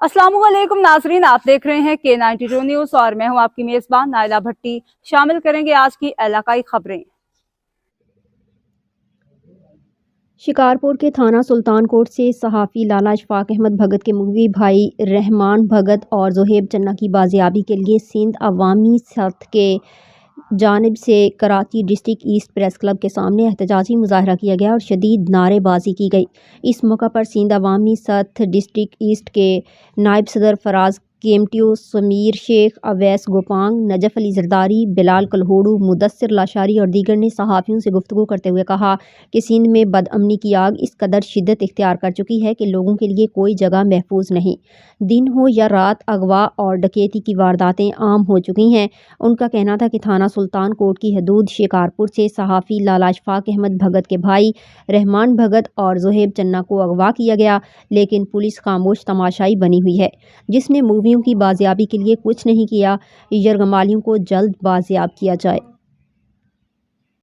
अस्सलाम वालेकुम नाजरीन, आप देख रहे हैं K92 न्यूज़ और मैं हूं आपकी मेज़बान नाइला भट्टी। शामिल करेंगे आज की इलाकाई खबरें। शिकारपुर के थाना सुल्तान कोट से सहाफ़ी लाला अशफाक अहमद भगत के मुगवी भाई रहमान भगत और ज़ोहेब चन्ना की बाजियाबी के लिए सिंध अवामी सत्थ के जानिब से Karachi district east press club के सामने एहतजाजी मुजाहरा किया गया और शदीद नारेबाजी की गई। इस मौका पर सिंध अवामी सत्थ डिस्ट्रिक्ट ईस्ट के नायब सदर फराज केमटियो, समीर शेख, अवैस गोपांग, नजफ अली जरदारी, बिलाल कलहोड़ू, मुदस्सिर लाशारी और दीगर ने सहाफ़ियों से गुफ्तगू करते हुए कहा कि सिंध में बदअमनी की आग इस कदर शिद्दत इख्तियार कर चुकी है कि लोगों के लिए कोई जगह महफूज नहीं। दिन हो या रात, अगवा और डकैती की वारदातें आम हो चुकी हैं। उनका कहना था कि थाना सुल्तान कोट की हदूद शिकारपुर से सहाफ़ी लाला अशफाक अहमद भगत के भाई रहमान भगत और ज़ोहेब चन्ना को अगवा किया गया, लेकिन पुलिस खामोश तमाशाई बनी हुई है, जिसने मूवियों की बाजियाबी के लिए कुछ नहीं किया। यरगमालियों को जल्द बाजियाब किया जाए।